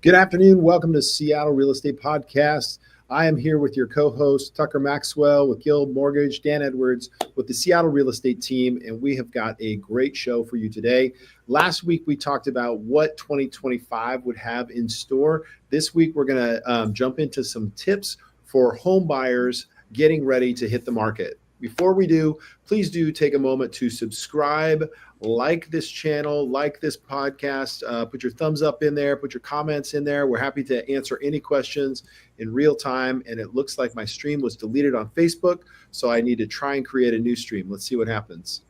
Good afternoon. Welcome to Seattle Real Estate Podcast. I am here with your co-host, Tucker Maxwell with Guild Mortgage, Dan Edwards with the Seattle Real Estate team, and we have got a great show for you today. Last week, we talked about what 2025 would have in store. This week, we're going to jump into some tips for home buyers getting ready to hit the market. Before we do, please do take a moment to subscribe, like this channel, like this podcast, put your thumbs up in there, put your comments in there. We're happy to answer any questions in real time. And it looks like my stream was deleted on Facebook, so I need to try and create a new stream. Let's see what happens.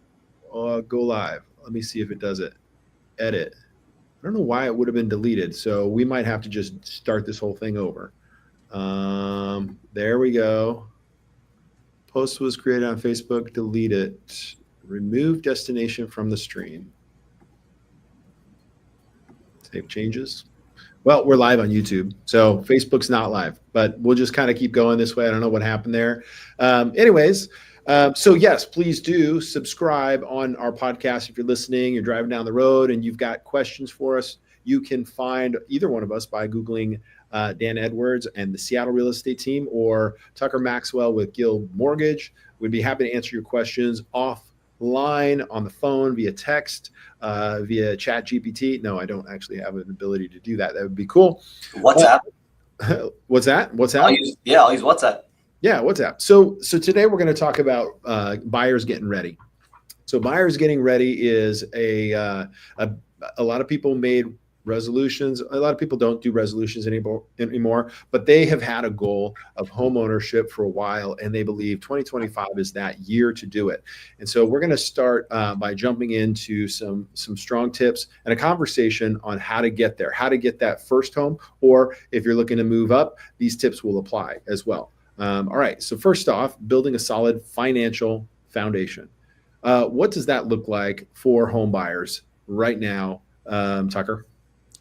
Go live. Let me see if it does it. Edit. I don't know why it would have been deleted, so we might have to just start this whole thing over. There we go. Post was created on Facebook, delete it. Remove destination from the stream. Save changes. Well, we're live on YouTube, so Facebook's not live, but we'll just kind of keep going this way. I don't know what happened there. So yes, please do subscribe on our podcast. If you're listening, you're driving down the road and you've got questions for us, you can find either one of us by Googling Dan Edwards and the Seattle Real Estate team, or Tucker Maxwell with Guild Mortgage. We'd be happy to answer your questions offline, on the phone, via text, via chat GPT. No, I don't actually have an ability to do that. That would be cool. WhatsApp. What's that? WhatsApp? I'll use WhatsApp. Yeah, WhatsApp. So today we're going to talk about buyers getting ready. So buyers getting ready is a lot of people made resolutions. A lot of people don't do resolutions anymore, but they have had a goal of home ownership for a while, and they believe 2025 is that year to do it. And so we're going to start by jumping into some strong tips and a conversation on how to get there, how to get that first home, or if you're looking to move up, these tips will apply as well. All right. So first off, building a solid financial foundation. What does that look like for home buyers right now, Tucker?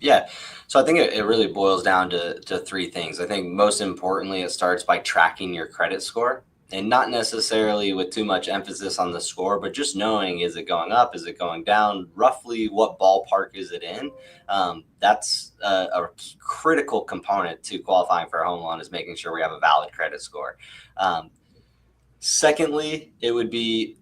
Yeah. So I think it really boils down to three things. I think most importantly, it starts by tracking your credit score, and not necessarily with too much emphasis on the score, but just knowing, is it going up? Is it going down? Roughly what ballpark is it in? That's a critical component to qualifying for a home loan, is making sure we have a valid credit score. Secondly, it would be,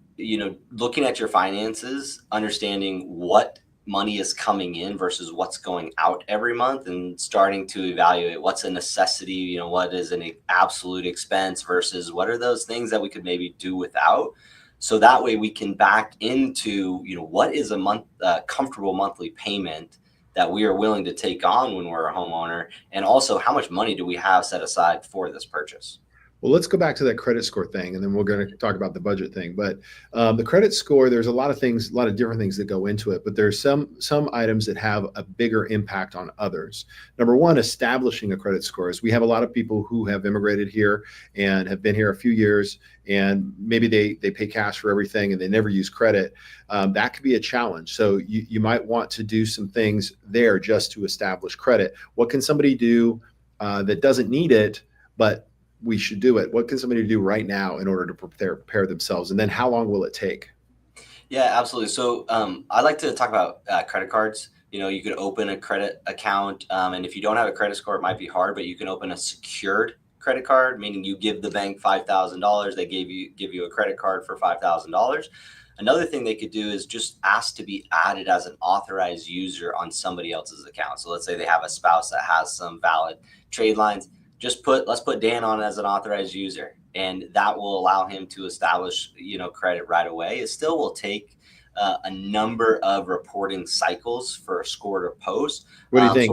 looking at your finances, understanding what money is coming in versus what's going out every month, and starting to evaluate what's a necessity, what is an absolute expense versus what are those things that we could maybe do without. So that way we can back into, what is a comfortable monthly payment that we are willing to take on when we're a homeowner, and also how much money do we have set aside for this purchase. Well, let's go back to that credit score thing, and then we're going to talk about the budget thing. But the credit score, there's a lot of different things that go into it, but there's some items that have a bigger impact on others. Number one, establishing a credit score is, we have a lot of people who have immigrated here and have been here a few years, and maybe they pay cash for everything and they never use credit. That could be a challenge. So you might want to do some things there just to establish credit. What can somebody do that doesn't need it, but we should do it? What can somebody do right now in order to prepare themselves? And then how long will it take? Yeah, absolutely. So I like to talk about credit cards. You could open a credit account, and if you don't have a credit score, it might be hard, but you can open a secured credit card, meaning you give the bank $5,000. They give you a credit card for $5,000. Another thing they could do is just ask to be added as an authorized user on somebody else's account. So let's say they have a spouse that has some valid trade lines. Let's put Dan on as an authorized user, and that will allow him to establish, credit right away. It still will take a number of reporting cycles for a score to post. What do you think?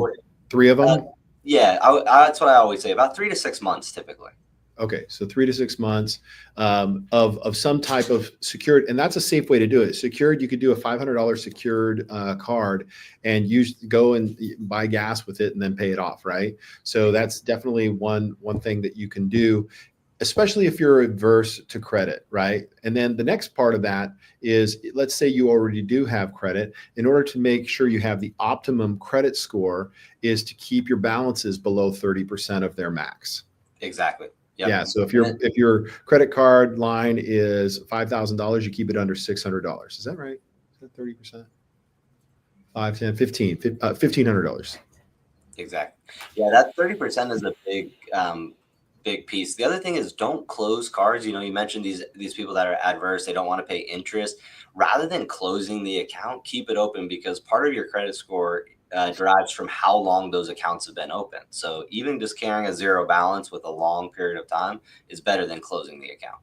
3 of them? Yeah, that's what I always say. About 3 to 6 months, typically. Okay, so 3 to 6 months of some type of secured, and that's a safe way to do it. Secured, you could do a $500 secured card and go and buy gas with it and then pay it off, right? So that's definitely one thing that you can do, especially if you're adverse to credit, right? And then the next part of that is, let's say you already do have credit. In order to make sure you have the optimum credit score, is to keep your balances below 30% of their max. Exactly. Yep. Yeah. So if your credit card line is $5,000, you keep it under $600. Is that right? Is that 30%? 5, 10, 15, $1,500. Exactly. Yeah, that 30% is a big piece. The other thing is don't close cards. You mentioned these people that are adverse, they don't want to pay interest. Rather than closing the account, keep it open because part of your credit score derives from how long those accounts have been open. So even just carrying a zero balance with a long period of time is better than closing the account.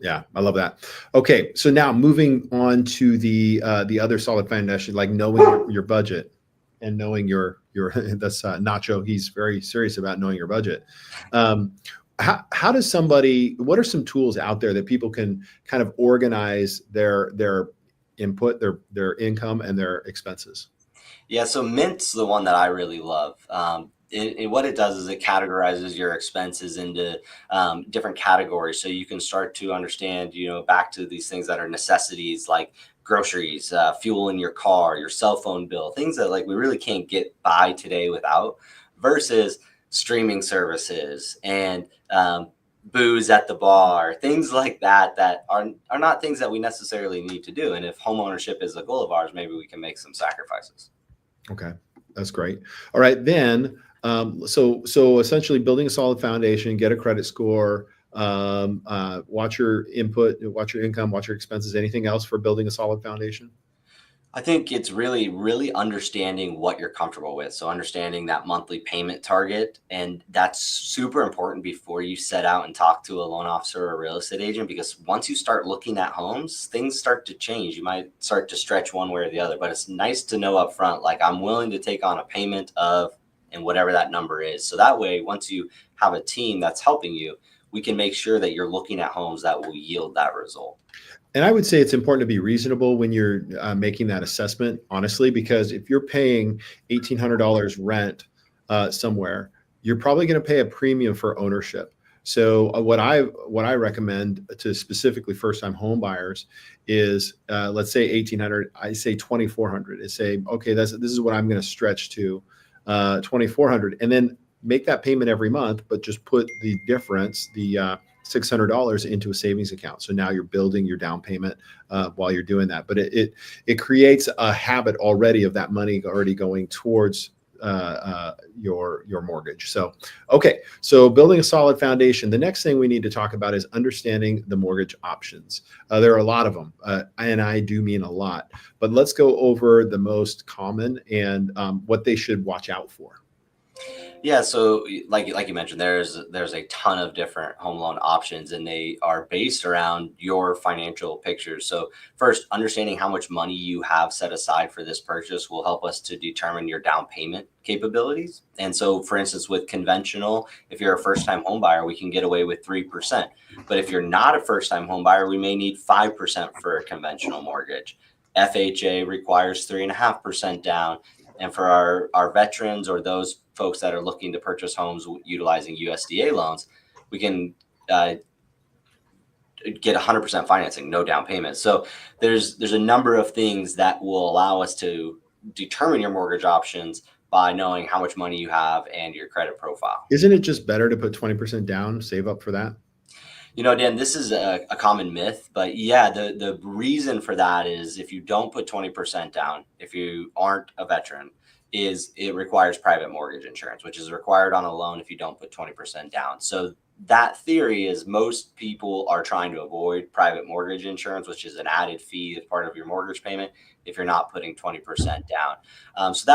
Yeah, I love that. Okay, so now moving on to the other solid foundation, like knowing your budget and knowing your that's Nacho. He's very serious about knowing your budget. How does somebody? What are some tools out there that people can kind of organize their input, their income, and their expenses? Yeah, so Mint's the one that I really love. What it does is it categorizes your expenses into different categories, so you can start to understand, back to these things that are necessities like groceries, fuel in your car, your cell phone bill, things that like we really can't get by today without, versus streaming services and booze at the bar, things like that are not things that we necessarily need to do. And if home ownership is a goal of ours, maybe we can make some sacrifices. Okay, that's great. All right, then, so essentially building a solid foundation, get a credit score, watch your input, watch your income, watch your expenses. Anything else for building a solid foundation? I think it's really, really understanding what you're comfortable with. So understanding that monthly payment target, and that's super important before you set out and talk to a loan officer or a real estate agent, because once you start looking at homes, things start to change. You might start to stretch one way or the other, but it's nice to know up front, like I'm willing to take on a payment of, and whatever that number is. So that way, once you have a team that's helping you, we can make sure that you're looking at homes that will yield that result. And I would say it's important to be reasonable when you're making that assessment, honestly, because if you're paying $1,800 rent somewhere, you're probably going to pay a premium for ownership. So what I recommend to specifically first-time home buyers is, let's say 1,800, I say 2,400. Is say, okay, this is what I'm going to stretch to, 2,400, and then make that payment every month, but just put the difference, the $600 into a savings account. So now you're building your down payment while you're doing that. But it creates a habit already of that money already going towards your mortgage. So, okay. So building a solid foundation. The next thing we need to talk about is understanding the mortgage options. There are a lot of them, and I do mean a lot. But let's go over the most common and what they should watch out for. Yeah, so like you mentioned, there's a ton of different home loan options, and they are based around your financial pictures. So first, understanding how much money you have set aside for this purchase will help us to determine your down payment capabilities. And so, for instance, with conventional, if you're a first-time home buyer, we can get away with 3%. But if you're not a first-time home buyer, we may need 5% for a conventional mortgage. FHA requires 3.5% down. And for our veterans or those folks that are looking to purchase homes utilizing USDA loans, we can get 100% financing, no down payment. So there's a number of things that will allow us to determine your mortgage options by knowing how much money you have and your credit profile. Isn't it just better to put 20% down, save up for that? Dan, this is a common myth, but yeah, the reason for that is if you don't put 20% down, if you aren't a veteran, is it requires private mortgage insurance, which is required on a loan if you don't put 20% down. So that theory is most people are trying to avoid private mortgage insurance, which is an added fee as part of your mortgage payment if you're not putting 20% down. So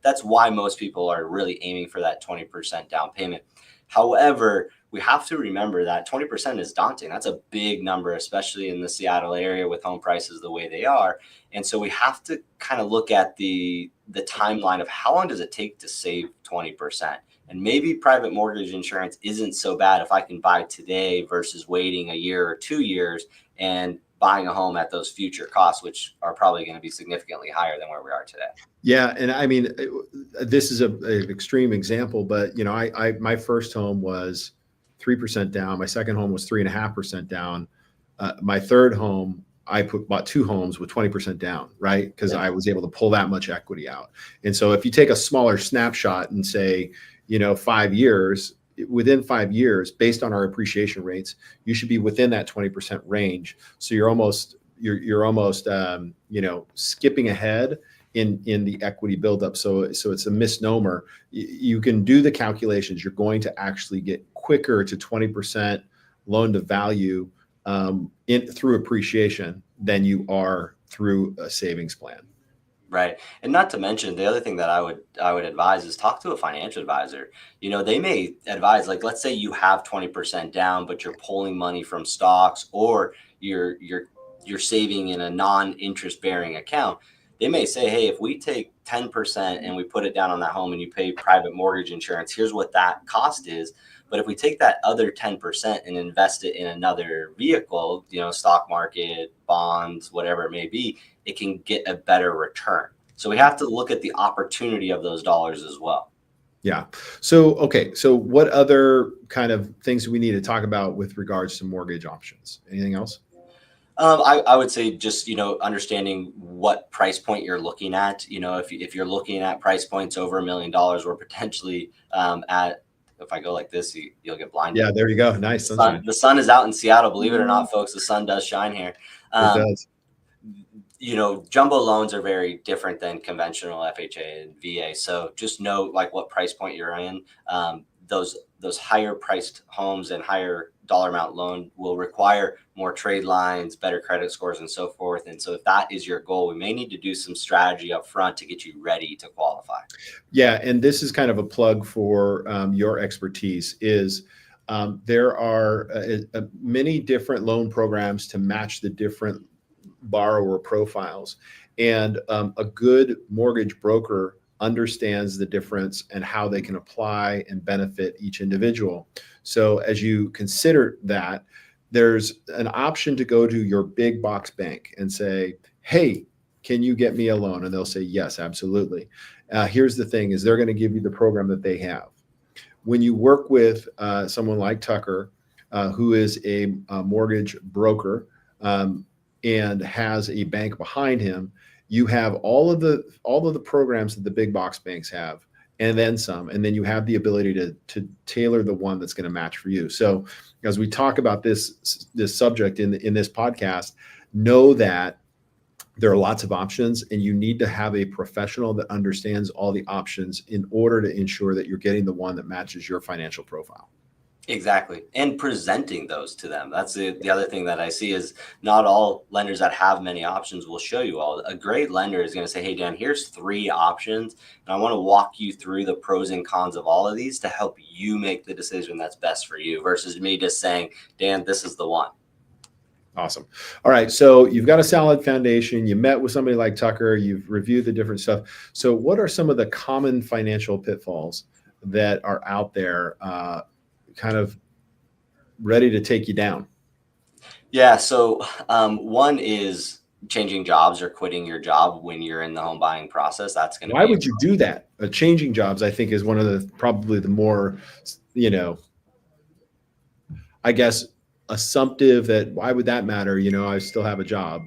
that's why most people are really aiming for that 20% down payment. However, we have to remember that 20% is daunting. That's a big number, especially in the Seattle area with home prices the way they are. And so we have to kind of look at the timeline of how long does it take to save 20%. And maybe private mortgage insurance isn't so bad if I can buy today versus waiting a year or 2 years and buying a home at those future costs, which are probably going to be significantly higher than where we are today. Yeah, and I mean, this is an extreme example, but I my first home was 3% down. My second home was 3.5% down. My third home, I bought two homes with 20% down, right? Because I was able to pull that much equity out. And so if you take a smaller snapshot and say, 5 years, within 5 years, based on our appreciation rates, you should be within that 20% range. So you're almost skipping ahead in the equity buildup. So it's a misnomer. You can do the calculations. You're going to actually get quicker to 20% loan to value through appreciation than you are through a savings plan. Right. And not to mention, the other thing that I would advise is talk to a financial advisor. They may advise, like, let's say you have 20% down, but you're pulling money from stocks, or you're saving in a non-interest bearing account. They may say, hey, if we take 10% and we put it down on that home and you pay private mortgage insurance, here's what that cost is. But if we take that other 10% and invest it in another vehicle, stock market, bonds, whatever it may be, it can get a better return. So we have to look at the opportunity of those dollars as well. Yeah. So, okay. So what other kind of things do we need to talk about with regards to mortgage options? Anything else? I would say just, understanding what price point you're looking at. If you're looking at price points over $1 million, we're potentially at, if I go like this, you'll get blinded. Yeah, there you go. Nice. The sun is out in Seattle. Believe it or not, folks, the sun does shine here. It does. Jumbo loans are very different than conventional FHA and VA. So just know like what price point you're in. Those higher priced homes and higher dollar amount loan will require more trade lines, better credit scores, and so forth. And so if that is your goal, we may need to do some strategy up front to get you ready to qualify. Yeah. And this is kind of a plug for your expertise is there are many different loan programs to match the different borrower profiles. And a good mortgage broker understands the difference and how they can apply and benefit each individual. So as you consider that, there's an option to go to your big box bank and say, hey, can you get me a loan? And they'll say, yes, absolutely. Here's the thing is they're going to give you the program that they have. When you work with someone like Tucker, who is a mortgage broker, and has a bank behind him, you have all of the programs that the big box banks have, and then some, and then you have the ability to tailor the one that's going to match for you. So as we talk about this subject in this podcast, know that there are lots of options, and you need to have a professional that understands all the options in order to ensure that you're getting the one that matches your financial profile. Exactly. And presenting those to them. That's the other thing that I see is not all lenders that have many options will show you all. A great lender is going to say, hey, Dan, here's 3 options. And I want to walk you through the pros and cons of all of these to help you make the decision that's best for you versus me just saying, Dan, this is the one. Awesome. All right. So you've got a solid foundation. You met with somebody like Tucker. You've reviewed the different stuff. So what are some of the common financial pitfalls that are out there kind of ready to take you down? Yeah. So one is changing jobs or quitting your job when you're in the home buying process. That's going to Why would you do that? Changing jobs, I think, is one of the probably the more, I guess, assumptive that why would that matter? I still have a job,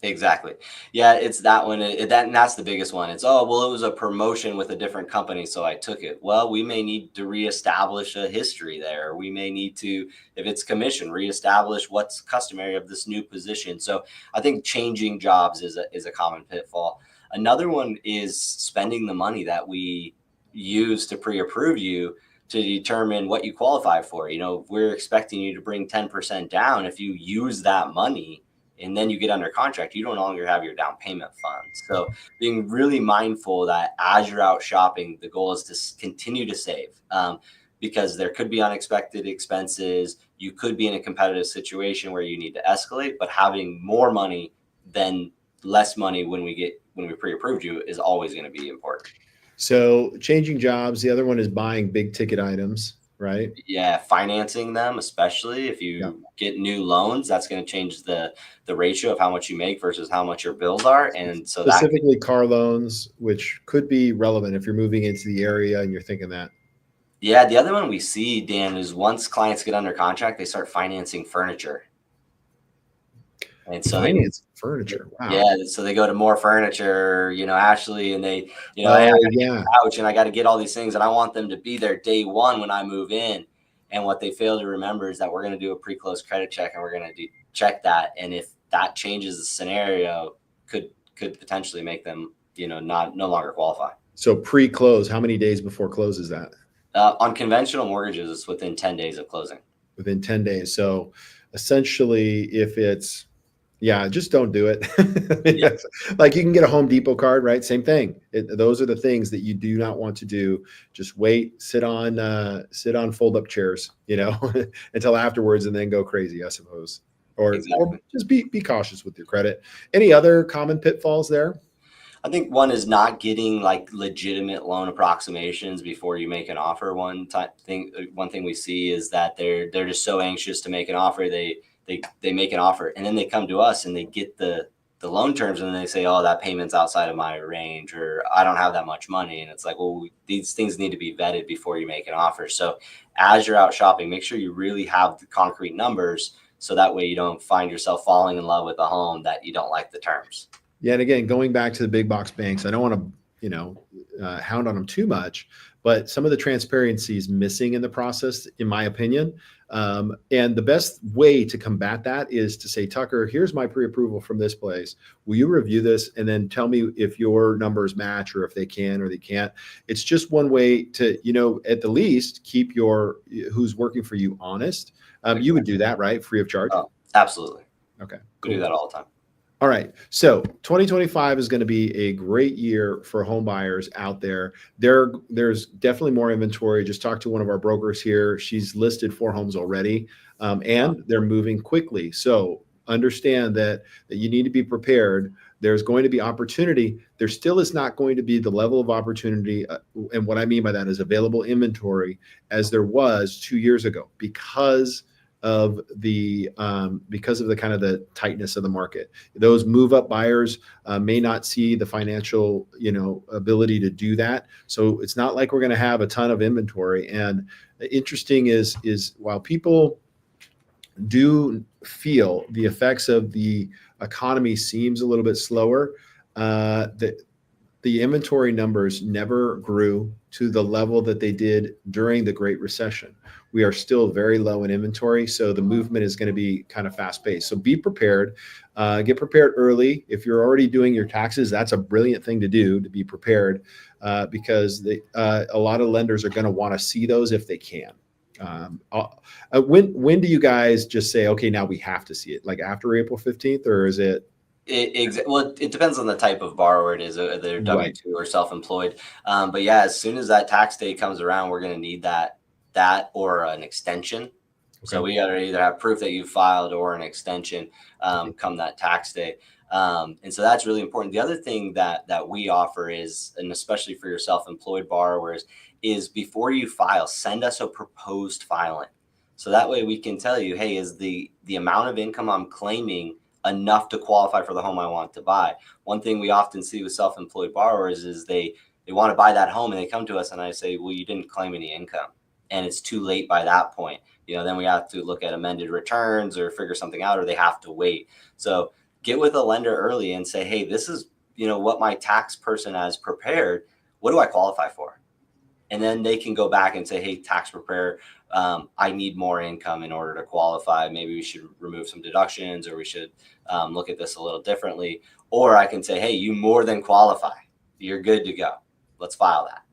Exactly. Yeah, it's that one. That's the biggest one. It's, oh, well, it was a promotion with a different company, so I took it. Well, we may need to reestablish a history there. We may need to, if it's commission, reestablish what's customary of this new position. So I think changing jobs is a common pitfall. Another one is spending the money that we use to pre-approve you to determine what you qualify for. We're expecting you to bring 10% down. If you use that money and then you get under contract, you no longer have your down payment funds. So being really mindful that as you're out shopping, the goal is to continue to save because there could be unexpected expenses. You could be in a competitive situation where you need to escalate, but having more money than less money when we pre-approved you is always going to be important. So changing jobs. The other one is buying big ticket items, right? Yeah, financing them, especially if you get new loans, that's going to change the ratio of how much you make versus how much your bills are. And so specifically car loans, which could be relevant if you're moving into the area and you're thinking that. Yeah, the other one we see, Dan, is once clients get under contract, they start financing furniture. And so furniture. Wow. Yeah, so they go to more furniture, Ashley, and they, hey, I got to get a couch and I got to get all these things, and I want them to be there day one when I move in. And what they fail to remember is that we're going to do a pre-close credit check, and we're going to check that. And if that changes the scenario, could could potentially make them, no longer qualify. So pre-close, how many days before close is that? On conventional mortgages, it's within 10 days of closing. Within 10 days. So essentially, if it's, just don't do it. Yeah. Like you can get a Home Depot card, right? Same thing. Those are the things that you do not want to do. Just wait, sit on fold up chairs, until afterwards, and then go crazy, I suppose. Or just be cautious with your credit. Any other common pitfalls there? I think one is not getting like legitimate loan approximations before you make an offer. One thing we see is that they're just so anxious to make an offer. They make an offer and then they come to us and they get the loan terms and then they say, oh, that payment's outside of my range, or I don't have that much money. And it's like, well, these things need to be vetted before you make an offer. So as you're out shopping, make sure you really have the concrete numbers, so that way you don't find yourself falling in love with a home that you don't like the terms. Yeah, and again, going back to the big box banks, I don't want to, hound on them too much, but some of the transparency is missing in the process, in my opinion. And the best way to combat that is to say, Tucker, here's my pre-approval from this place. Will you review this and then tell me if your numbers match or if they can or they can't? It's just one way to, at the least keep who's working for you honest. You would do that, right? Free of charge? Oh, absolutely. Okay. Cool. We do that all the time. All right. So 2025 is going to be a great year for home buyers out there. There's definitely more inventory. Just talked to one of our brokers here. She's listed 4 homes already, and they're moving quickly. So understand that you need to be prepared. There's going to be opportunity. There still is not going to be the level of opportunity. And what I mean by that is available inventory as there was 2 years ago because of the kind of the tightness of the market. Those move up buyers may not see the financial, ability to do that. So it's not like we're going to have a ton of inventory. And interesting is while people do feel the effects of the economy seems a little bit slower, the inventory numbers never grew to the level that they did during the Great Recession. We are still very low in inventory, so the movement is going to be kind of fast-paced. So be prepared. Get prepared early. If you're already doing your taxes, that's a brilliant thing to do, to be prepared, because a lot of lenders are going to want to see those if they can. When do you guys just say, okay, now we have to see it? Like after April 15th, or is it? It depends on the type of borrower it is, whether they're W-2 or self-employed. But yeah, as soon as that tax day comes around, we're going to need that or an extension. Okay. So we got to either have proof that you filed or an extension come that tax day. And so that's really important. The other thing that we offer is, and especially for your self-employed borrowers, is before you file, send us a proposed filing. So that way we can tell you, hey, is the amount of income I'm claiming enough to qualify for the home I want to buy? One thing we often see with self-employed borrowers is they want to buy that home and they come to us and I say, well, you didn't claim any income. And it's too late by that point. Then we have to look at amended returns or figure something out, or they have to wait. So get with a lender early and say, hey, this is, what my tax person has prepared. What do I qualify for? And then they can go back and say, hey, tax preparer, I need more income in order to qualify. Maybe we should remove some deductions, or we should look at this a little differently. Or I can say, hey, you more than qualify. You're good to go. Let's file that.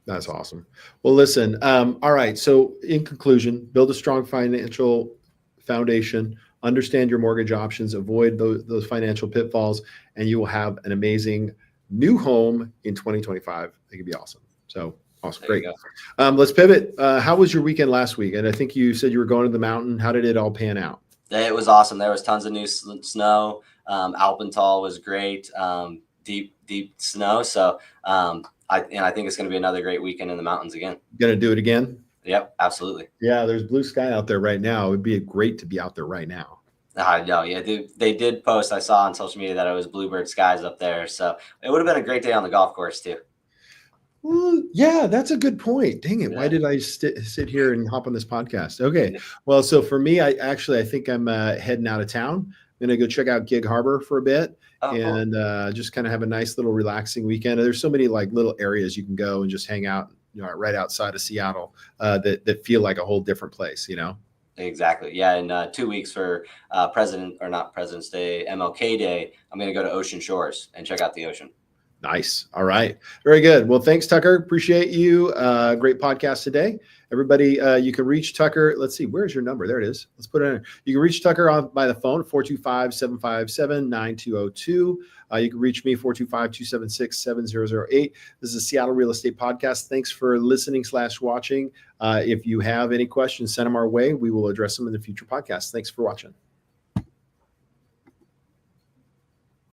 That's awesome. Well, listen, all right. So in conclusion, build a strong financial foundation, understand your mortgage options, avoid those financial pitfalls, and you will have an amazing new home in 2025. It could be awesome. So awesome. Great. Let's pivot. How was your weekend last week? And I think you said you were going to the mountain. How did it all pan out? It was awesome. There was tons of new snow. Alpental was great. Deep snow. So, I think it's going to be another great weekend in the mountains again. Going to do it again? Yep, absolutely. Yeah, there's blue sky out there right now. It would be great to be out there right now. I know. Yeah, they did post. I saw on social media that it was bluebird skies up there. So it would have been a great day on the golf course too. Well, yeah, that's a good point. Dang it. Yeah. Why did I sit here and hop on this podcast? Okay. Well, so for me, I think I'm heading out of town. I'm going to go check out Gig Harbor for a bit. And just kind of have a nice little relaxing weekend. There's so many like little areas you can go and just hang out, right outside of Seattle that feel like a whole different place, Exactly. Yeah. In 2 weeks for President's Day, MLK Day, I'm going to go to Ocean Shores and check out the ocean. Nice. All right. Very good. Well, thanks, Tucker. Appreciate you. Great podcast today. Everybody, you can reach Tucker. Let's see. Where's your number? There it is. Let's put it in. You can reach Tucker by the phone, 425-757-9202. You can reach me, 425-276-7008. This is a Seattle Real Estate Podcast. Thanks for listening/watching. If you have any questions, send them our way. We will address them in the future podcasts. Thanks for watching.